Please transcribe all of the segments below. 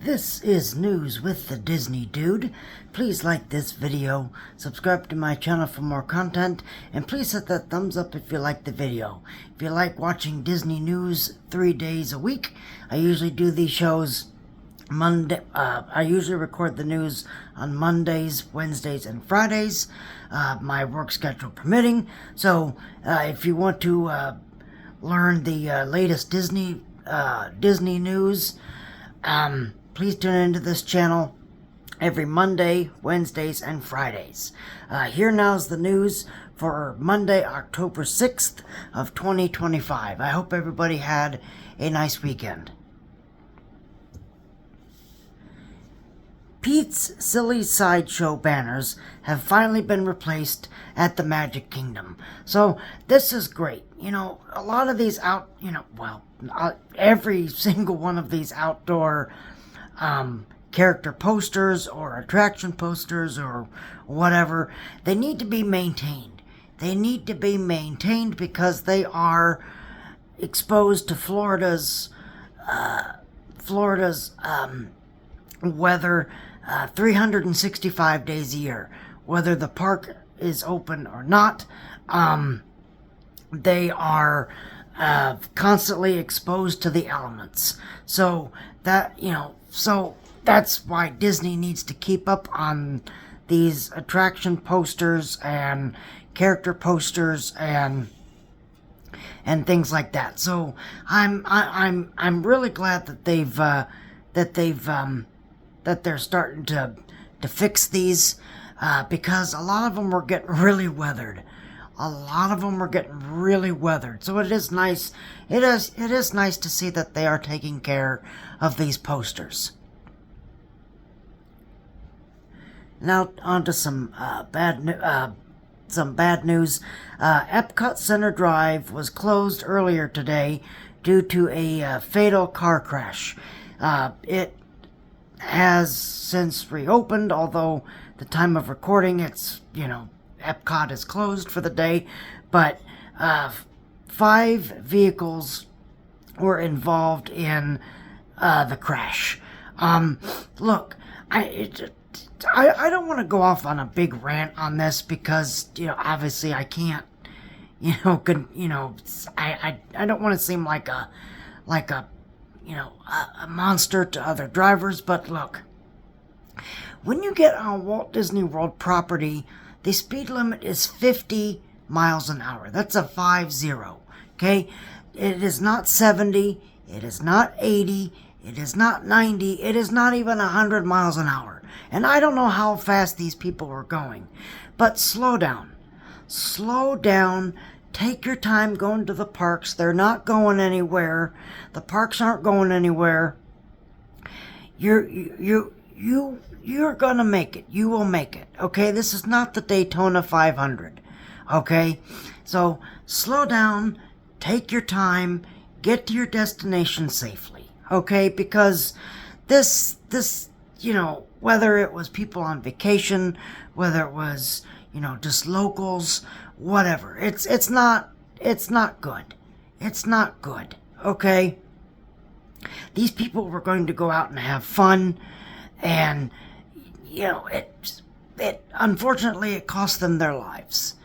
This is News with the Disney Dude. Please like this video, subscribe to my channel for more content, and please hit that thumbs up if you like the video. If you like watching Disney news 3 days a week, I usually do these shows Monday. I usually record the news on Mondays, Wednesdays, and Fridays, my work schedule permitting. So if you want to learn the latest Disney news, please tune into this channel every Monday, Wednesdays, and Fridays. Here now is the news for Monday, October 6th of 2025. I hope everybody had a nice weekend. Pete's Silly Sideshow banners have finally been replaced at the Magic Kingdom. So this is great. You know, a lot of these every single one of these outdoor character posters or attraction posters or whatever, they need to be maintained. They need to be maintained because they are exposed to Florida's weather 365 days a year. Whether the park is open or not, they are constantly exposed to the elements. So that's why Disney needs to keep up on these attraction posters and character posters and things like that. So I'm really glad that they're starting to fix these, because a lot of them were getting really weathered. So it is nice. It is nice to see that they are taking care of these posters. Now on to some bad news. Epcot Center Drive was closed earlier today due to a fatal car crash. It has since reopened, although the time of recording, Epcot is closed for the day, but 5 vehicles were involved in the crash. Look, I don't want to go off on a big rant on this because, obviously I can't, I don't want to seem like a monster to other drivers, but look, when you get on Walt Disney World property, the speed limit is 50 miles an hour. That's a 50, okay? It is not 70, it is not 80, it is not 90, it is not even 100 miles an hour. And I don't know how fast these people were going, but slow down. Slow down. Take your time going to the parks. They're not going anywhere. The parks aren't going anywhere. You're gonna make it. You will make it. Okay? This is not the Daytona 500. Okay? So slow down. Take your time. Get to your destination safely. Okay? Because this, whether it was people on vacation, whether it was, just locals, whatever. It's not good. It's not good. Okay? These people were going to go out and have fun, and unfortunately it cost them their lives.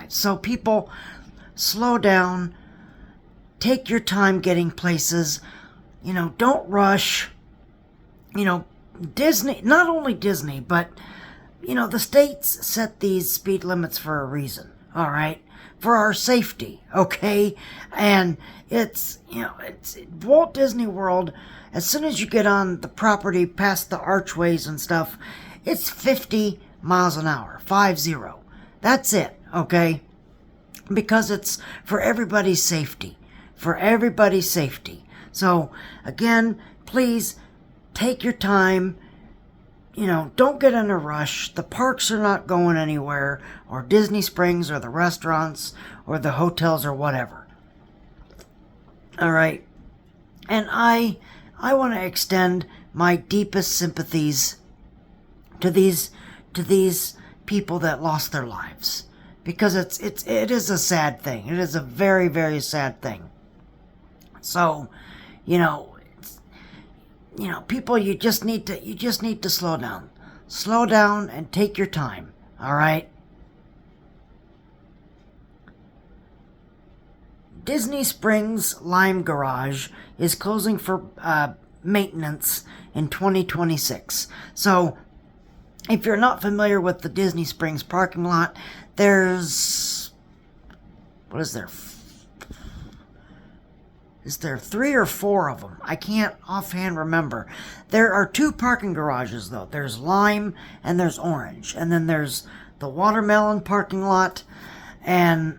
So people, slow down. Take your time getting places. Don't rush. Disney, not only Disney, but the states set these speed limits for a reason, all right? For our safety, okay? And it's Walt Disney World, as soon as you get on the property past the archways and stuff, it's 50 miles an hour, 50. That's it, okay? Because it's for everybody's safety. So, again, please take your time. Don't get in a rush. The parks are not going anywhere, or Disney Springs, or the restaurants, or the hotels, or whatever. All right. And I want to extend my deepest sympathies to these people that lost their lives, because it is a sad thing. It is a very, very sad thing. So, people, you just need to slow down. Slow down and take your time, all right? Disney Springs Lime Garage is closing for maintenance in 2026. So, if you're not familiar with the Disney Springs parking lot, there's... what is there? Is there 3 or 4 of them? I can't offhand remember. There are 2 parking garages, though. There's Lime and there's Orange. And then there's the Watermelon parking lot. And...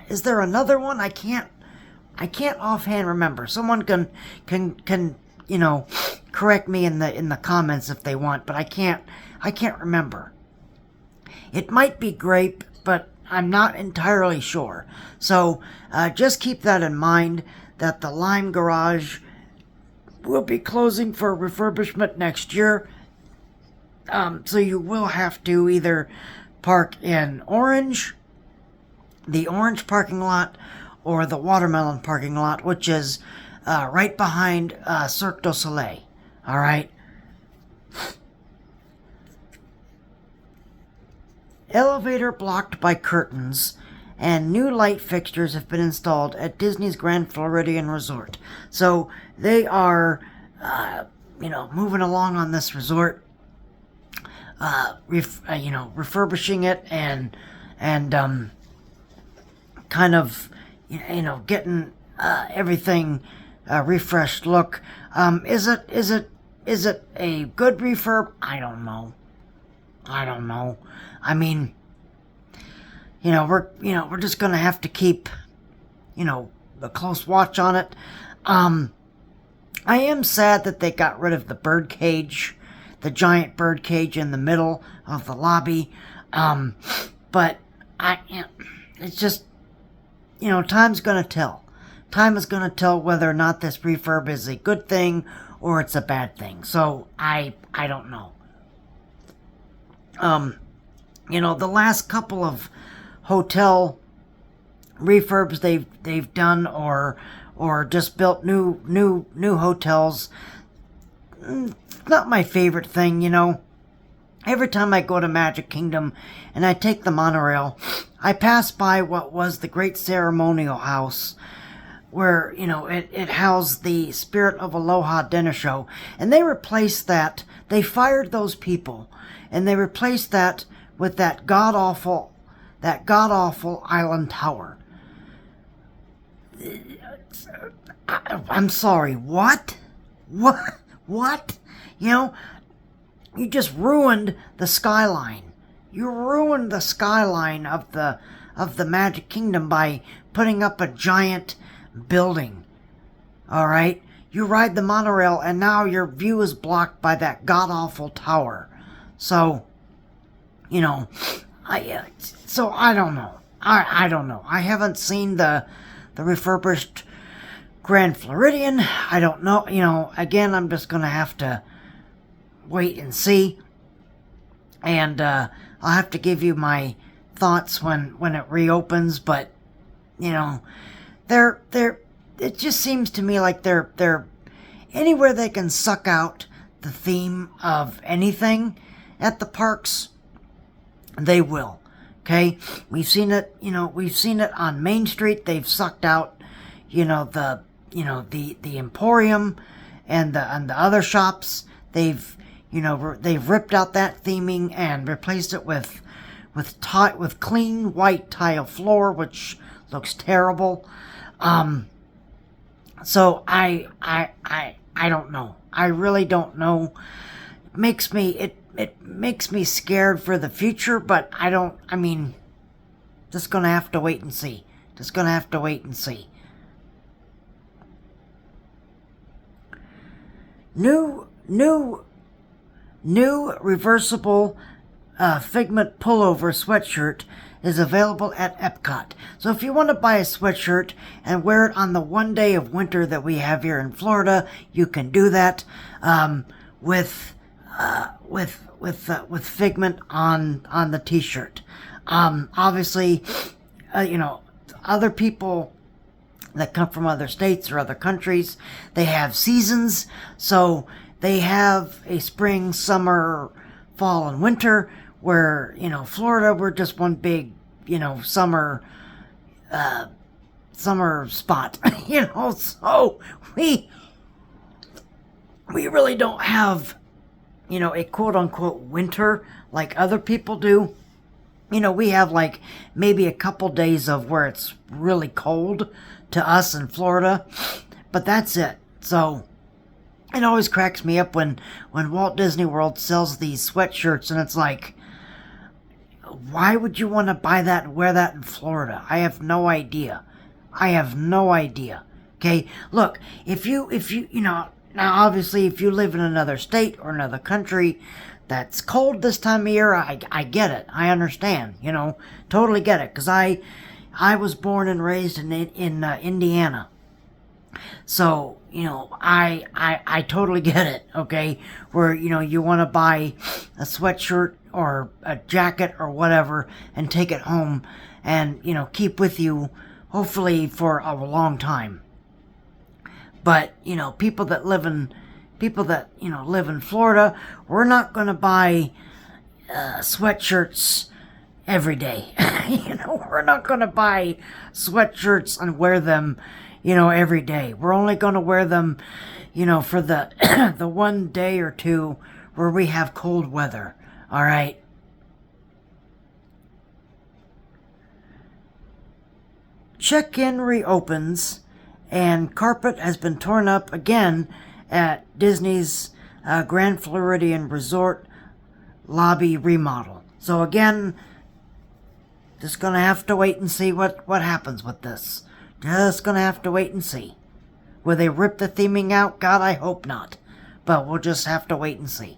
is there another one? I can't offhand remember. Someone can correct me in the comments if they want, but I can't remember. It might be Grape, but I'm not entirely sure. So just keep that in mind, that the Lime Garage will be closing for refurbishment next year. So you will have to either park in Orange, the Orange parking lot, or the Watermelon parking lot, which is right behind Cirque du Soleil. All right. Elevator blocked by curtains, and new light fixtures have been installed at Disney's Grand Floridian Resort. So they are, moving along on this resort, refurbishing it and kind of, getting everything refreshed look. Is it a good refurb? I don't know. I mean, we're just gonna have to keep, a close watch on it. I am sad that they got rid of the bird cage, the giant bird cage in the middle of the lobby. But it's just, time's gonna tell. Time is gonna tell whether or not this refurb is a good thing or it's a bad thing. So I don't know. The last couple of hotel refurbs they've done or just built new hotels, not my favorite thing. Every time I go to Magic Kingdom and I take the monorail, I pass by what was the Great Ceremonial House, where, it housed the Spirit of Aloha dinner show, and they replaced that. They fired those people, and they replaced that with that god-awful island tower. I'm sorry, what? What? You just ruined the skyline. You ruined the skyline of the Magic Kingdom by putting up a giant building. All right? You ride the monorail and now your view is blocked by that god-awful tower. So, I don't know. I don't know. I haven't seen the refurbished Grand Floridian. I don't know. Again, I'm just going to have to wait and see. And I'll have to give you my thoughts when it reopens. But, it just seems to me like they're anywhere they can suck out the theme of anything at the parks, they will. Okay, we've seen it. We've seen it on Main Street. They've sucked out, the Emporium and the other shops. They've ripped out that theming and replaced it with clean white tile floor, which looks terrible. So I don't know. I really don't know. It makes me scared for the future, but just gonna have to wait and see. New reversible Figment pullover sweatshirt is available at Epcot. So if you want to buy a sweatshirt and wear it on the one day of winter that we have here in Florida, you can do that with Figment on the t-shirt. Obviously, other people that come from other states or other countries. They have seasons, so they have a spring, summer, fall, and winter, where, Florida, we're just one big, summer spot, so we really don't have, a quote-unquote winter like other people do. We have like maybe a couple days of where it's really cold to us in Florida, but that's it. So it always cracks me up when Walt Disney World sells these sweatshirts, and it's like, why would you want to buy that and wear that in Florida? I have no idea. Okay, look, if you now obviously if you live in another state or another country that's cold this time of year, I get it. I understand, totally get it, because I was born and raised in Indiana. So, I totally get it, okay? Where, you want to buy a sweatshirt or a jacket or whatever and take it home and, keep with you, hopefully for a long time. But, people that live in Florida, we're not going to buy sweatshirts every day. We're not going to buy sweatshirts and wear them, every day. We're only going to wear them, for the the one day or two where we have cold weather. All right. Check-in reopens, and carpet has been torn up again at Disney's Grand Floridian Resort lobby remodel. So again, just gonna have to wait and see what happens with this. Just gonna have to wait and see. Will they rip the theming out? God, I hope not. But we'll just have to wait and see.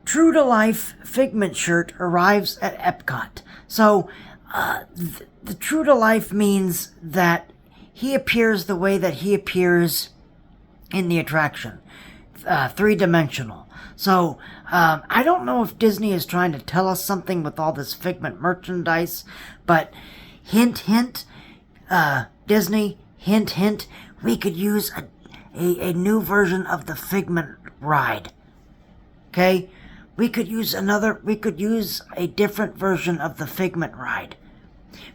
True to life Figment shirt arrives at Epcot. So, the true to life means that he appears the way that he appears in the attraction. Three-dimensional. So, I don't know if Disney is trying to tell us something with all this Figment merchandise, but hint, hint, Disney, hint, hint, we could use a new version of the Figment ride. Okay? We could use a different version of the Figment ride.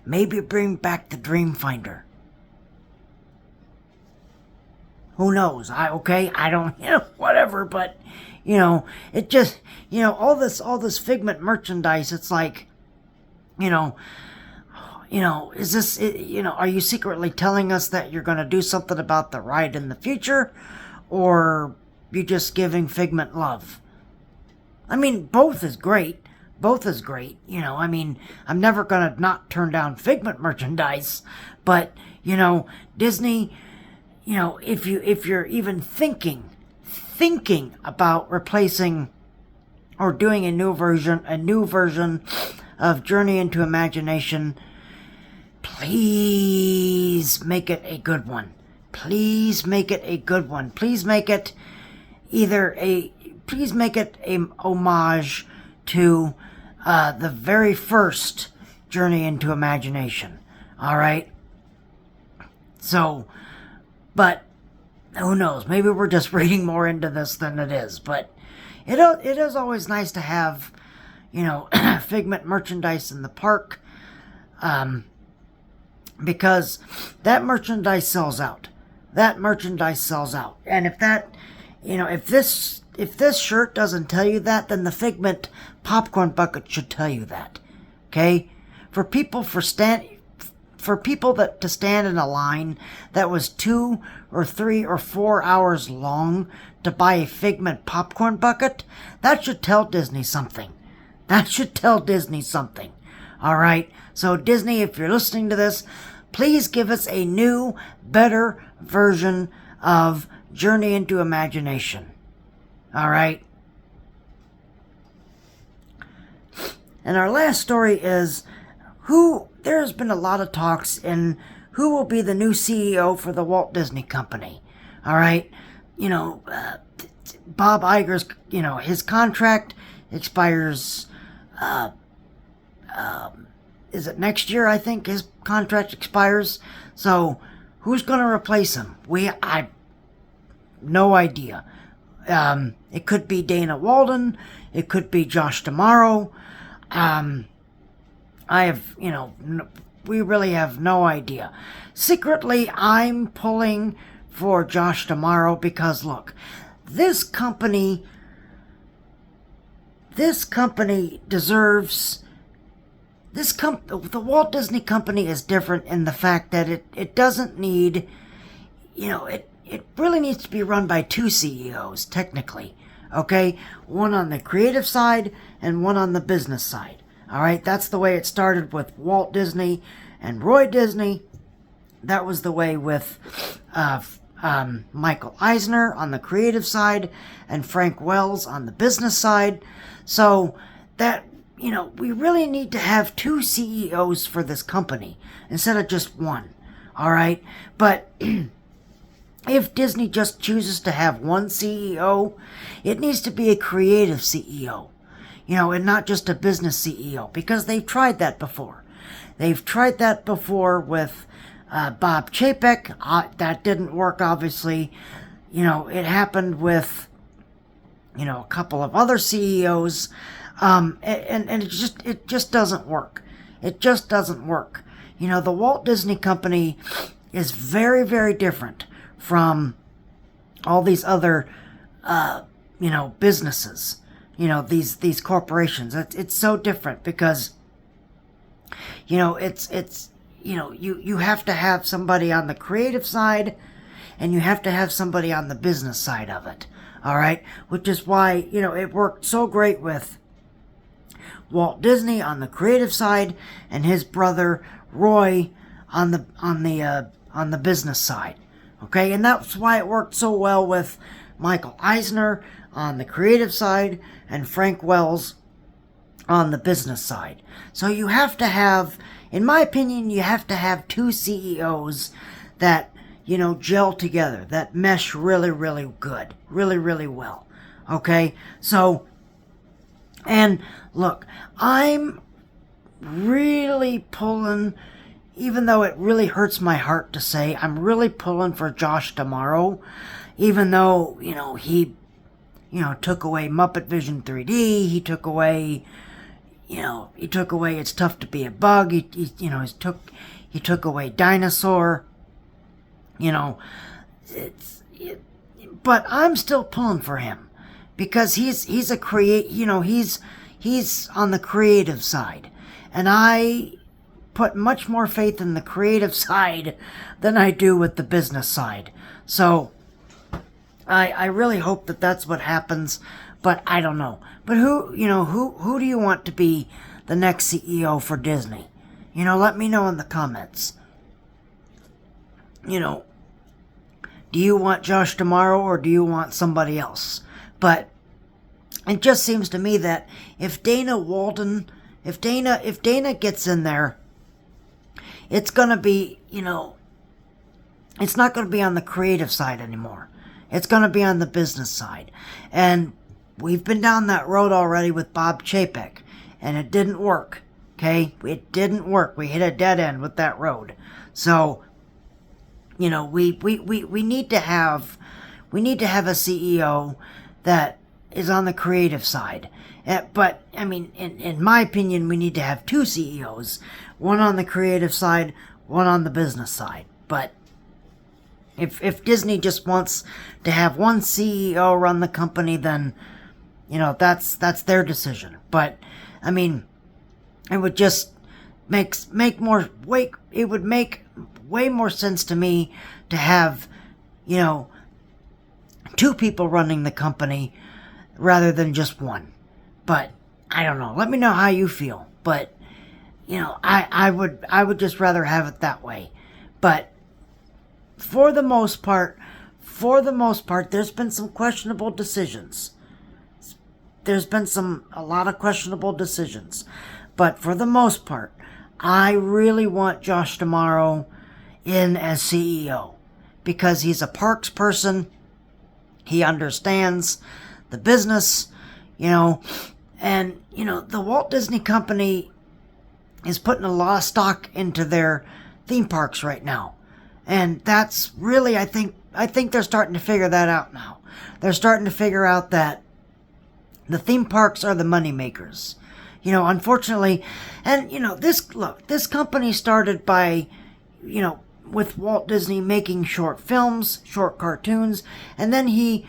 Maybe bring back the Dreamfinder. Who knows? I don't, whatever, but, it just, all this Figment merchandise, it's like, is this, are you secretly telling us that you're going to do something about the ride in the future? Or you just giving Figment love? I mean, both is great. I'm never going to not turn down Figment merchandise. But, Disney, if you're even thinking about replacing or doing a new version of Journey into Imagination, please make it a good one. Please make it a homage to the very first Journey into Imagination. All right. So, but who knows? Maybe we're just reading more into this than it is. But it is always nice to have, Figment merchandise in the park, because that merchandise sells out. And if that, if this shirt doesn't tell you that, then the Figment popcorn bucket should tell you that. Okay? For people to stand in a line that was 2 or 3 or 4 hours long to buy a Figment popcorn bucket, that should tell Disney something. All right? So Disney, if you're listening to this, please give us a new, better version of Journey into Imagination. All right? And our last story is there's been a lot of talks in who will be the new CEO for the Walt Disney Company. All right? Bob Iger's, is it next year, I think, his contract expires? So, who's going to replace him? I no idea. It could be Dana Walden. It could be Josh D'Amaro. We really have no idea. Secretly, I'm pulling for Josh D'Amaro because, look, this company deserves... the Walt Disney Company is different in the fact that it doesn't need, it really needs to be run by two CEOs, technically, okay? One on the creative side and one on the business side, all right? That's the way it started with Walt Disney and Roy Disney. That was the way with Michael Eisner on the creative side and Frank Wells on the business side. So that, we really need to have two CEOs for this company instead of just one, all right? But if Disney just chooses to have one CEO, it needs to be a creative CEO, and not just a business CEO, because they've tried that before. They've tried that before with Bob Chapek. That didn't work, obviously. It happened with, a couple of other CEOs, and it just doesn't work. It just doesn't work. The Walt Disney Company is very, very different from all these other, businesses. These corporations. It's so different because, it's you have to have somebody on the creative side, and you have to have somebody on the business side of it. All right, which is why it worked so great with Walt Disney on the creative side and his brother Roy on the business side. Okay, and that's why it worked so well with Michael Eisner on the creative side and Frank Wells on the business side. So you have to have, in my opinion, you have to have two CEOs that, gel together, that mesh really, really good, really, really well. Okay, so, and look, I'm really pulling, even though it really hurts my heart to say, I'm really pulling for Josh D'Amaro, even though, he, took away Muppet Vision 3D, he took away It's Tough to Be a Bug, he took away Dinosaur, but I'm still pulling for him because he's on the creative side, and I put much more faith in the creative side than I do with the business side. So I really hope that that's what happens, but I don't know. But who do you want to be the next CEO for Disney? Let me know in the comments. Do you want Josh D'Amaro or do you want somebody else? But it just seems to me that if Dana gets in there, it's going to be, it's not going to be on the creative side anymore. It's going to be on the business side. And we've been down that road already with Bob Chapek, and it didn't work. Okay? It didn't work. We hit a dead end with that road. So, we need to have a CEO that is on the creative side. But, I mean, in my opinion, we need to have two CEOs. One on the creative side, one on the business side. But if Disney just wants to have one CEO run the company, then, that's their decision. But, I mean, it would just make way more sense to me to have, two people running the company rather than just one. But I don't know. Let me know how you feel. But I would just rather have it that way. But for the most part, there's been some questionable decisions. There's been a lot of questionable decisions. But for the most part, I really want Josh D'Amaro in as CEO because he's a parks person. He understands the business, and, the Walt Disney Company is putting a lot of stock into their theme parks right now. And that's really, I think they're starting to figure that out now. They're starting to figure out that the theme parks are the money makers. You know, unfortunately, and you know, this company started by, you know, with Walt Disney making short films, short cartoons, and then he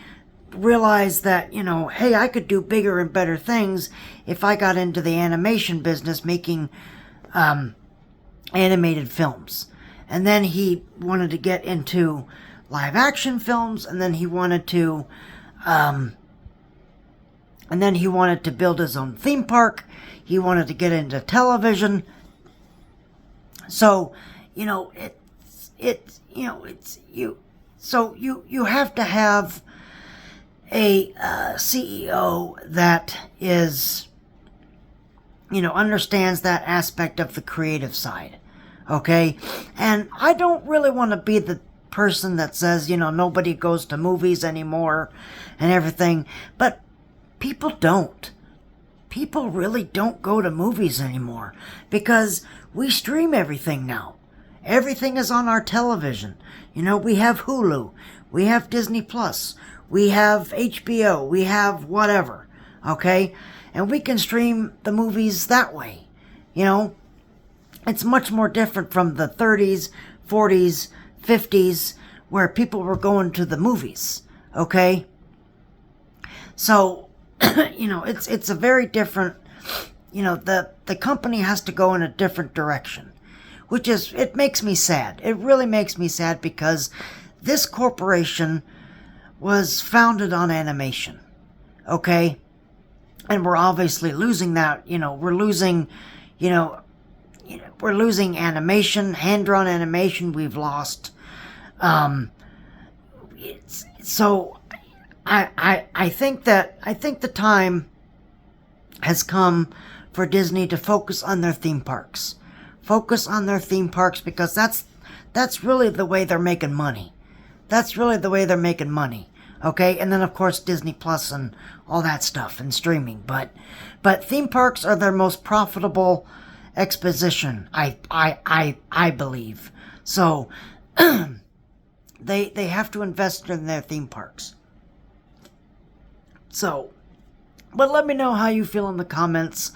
realized that, you know, hey, I could do bigger and better things if I got into the animation business, making animated films. And then he wanted to get into live action films, and then he wanted to build his own theme park. He wanted to get into television. So, you know, you have to have a CEO that is, you know, understands that aspect of the creative side. Okay? And I don't really want to be the person that says, you know, nobody goes to movies anymore and everything, but people don't. People really don't go to movies anymore because we stream everything now. Everything is on our television. You know, we have Hulu, we have Disney Plus, we have HBO, we have whatever, okay? And we can stream the movies that way, you know? It's much more different from the 30s, 40s, 50s, where people were going to the movies, okay? So, you know, it's a very different, you know, the company has to go in a different direction, which is, it makes me sad. It really makes me sad because this corporation was founded on animation, okay? And we're obviously losing that, you know, we're losing animation, hand-drawn animation. We've lost. So I think the time has come for Disney to focus on their theme parks. Focus on their theme parks because that's really the way they're making money. That's really the way they're making money. Okay, and then of course Disney Plus and all that stuff and streaming. But theme parks are their most profitable exposition, I believe. So they have to invest in their theme parks. So, but let me know how you feel in the comments.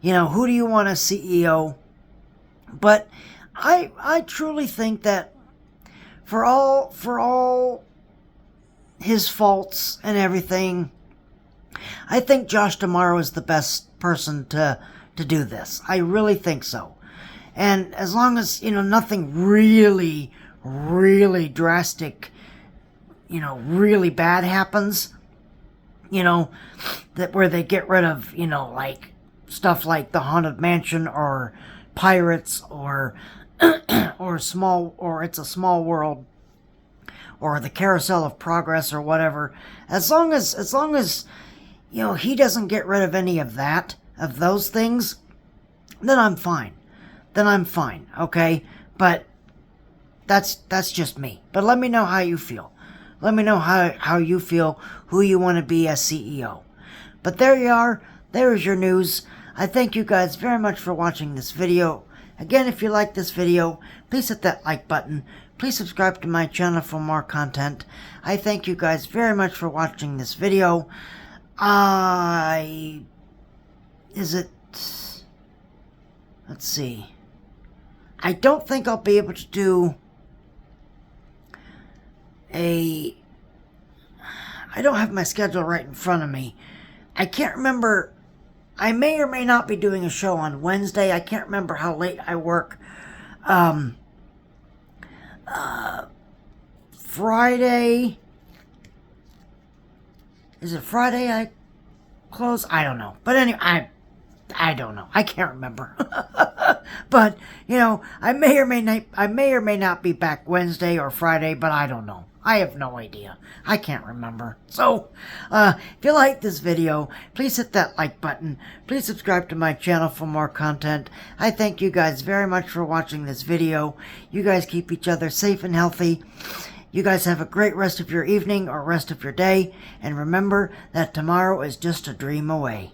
You know, who do you want as CEO? But I truly think that for all his faults and everything, I think Josh D'Amaro is the best person to do this. I really think so. And as long as, you know, nothing really, really drastic, you know, really bad happens, you know, that where they get rid of, you know, like stuff like the Haunted Mansion or Pirates or or It's a Small World or the Carousel of Progress or whatever, as long as you know, he doesn't get rid of any of that, of those things, then I'm fine. Okay? But that's just me. But let me know how you feel. Let me know how you feel, who you want to be as CEO. But there you are. There is your news. I thank you guys very much for watching this video. Again, if you like this video, please hit that like button. Please subscribe to my channel for more content. I thank you guys very much for watching this video. Let's see. I don't think I'll be able to do I don't have my schedule right in front of me. I can't remember. I may or may not be doing a show on Wednesday. I can't remember how late I work. Friday. Is it Friday I close? I don't know. But anyway, I don't know. I can't remember. But, you know, I may or may not be back Wednesday or Friday, but I don't know. I have no idea. I can't remember. So, if you like this video, please hit that like button. Please subscribe to my channel for more content. I thank you guys very much for watching this video. You guys keep each other safe and healthy. You guys have a great rest of your evening or rest of your day. And remember that tomorrow is just a dream away.